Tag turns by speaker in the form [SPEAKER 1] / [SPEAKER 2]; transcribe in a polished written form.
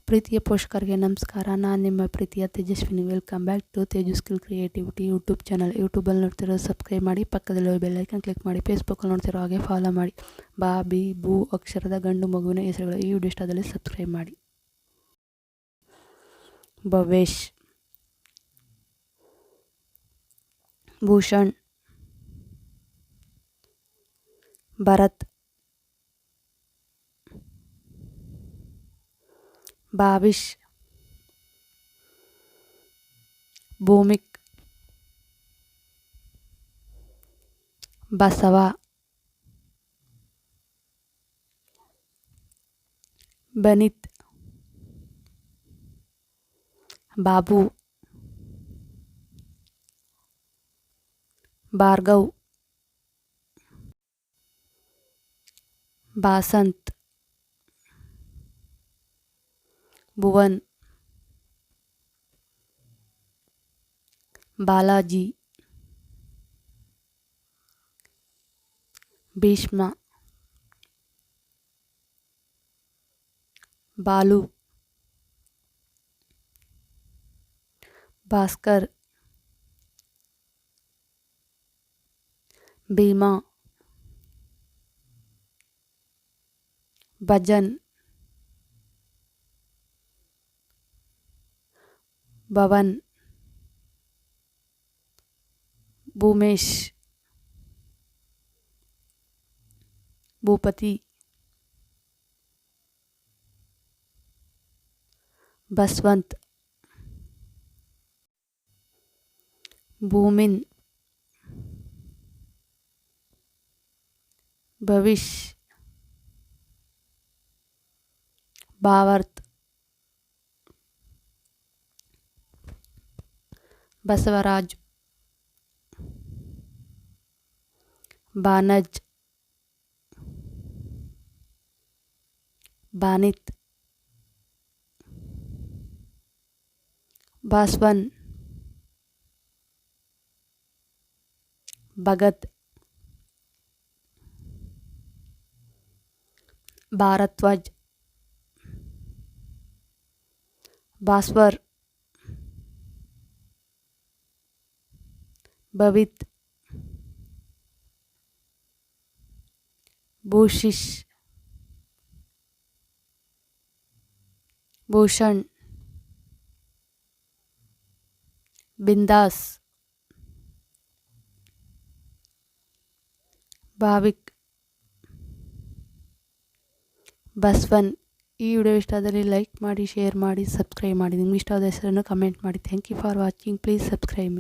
[SPEAKER 1] ಪ್ರೀತಿಯ ಪೋಷಕರಿಗೆ ನಮಸ್ಕಾರ. ನಾನು ನಿಮ್ಮ ಪ್ರೀತಿಯ Tejaswini. Welcome back to Teju skill creativity YouTube channel. ಯೂಟ್ಯೂಬಲ್ಲಿ ನೋಡ್ತಿರೋ ಸಬ್ಸ್ಕ್ರೈಬ್ ಮಾಡಿ, ಪಕ್ಕದಲ್ಲಿರೋ ಬೆಲ್ ಐಕನ್ ಕ್ಲಿಕ್ ಮಾಡಿ. ಫೇಸ್ಬುಕ್ಕಲ್ಲಿ ನೋಡ್ತಿರೋ ಹಾಗೆ ಫಾಲೋ ಮಾಡಿ. ಬಾ, ಬಿ, ಬೂ ಅಕ್ಷರದ ಗಂಡು ಮಗುವಿನ ಹೆಸರುಗಳು. ಈ ವಿಡಿಯೋ ಇಷ್ಟದಲ್ಲಿ ಸಬ್ಸ್ಕ್ರೈಬ್ ಮಾಡಿ. ಭವೇಶ್, ಭೂಷಣ್, ಭರತ್, ಭಾವಿಶ್, ಭೂಮಿಕ್, ಬಸವ, ಬನಿತ್, ಬಾಬು, ಭಾರ್ಗವ್, ಬಾಸಂತ್, ಭುವನ್, ಬಾಲಾಜಿ, ಭೀಷ್ಮ, ಬಾಲು, ಭಾಸ್ಕರ್, ಭೀಮಾ, ಭಜನ್, ಭವನ್, ಭೂಮೇಶ್, ಭೂಪತಿ, ಬಸ್ವಂತ್, ಭೂಮಿನ್, ಭವಿಷ್, ಭಾವರ್ತ್, ಬಸವರಾಜ್, ಬಾನಜ್, ಬಾನಿತ್, ಬಾಸ್ವನ್, ಭಗತ್, ಭಾರದ್ವಾಜ್, ಭಾಸ್ವರ್, ಭವಿತ್, ಭೂಷಿಶ್, ಭೂಷಣ್, ಬಿಂದಾಸ್, ಭಾವಿಕ್, ಬಸ್ವನ್. ಈ ವಿಡಿಯೋ ಇಷ್ಟ ಆದರೆ ಲೈಕ್ ಮಾಡಿ, ಶೇರ್ ಮಾಡಿ, ಸಬ್ಸ್ಕ್ರೈಬ್ ಮಾಡಿ. ನಿಮ್ಗೆ ಇಷ್ಟವಾದ ಹೆಸರನ್ನು ಕಮೆಂಟ್ ಮಾಡಿ. Thank you for watching. Please subscribe.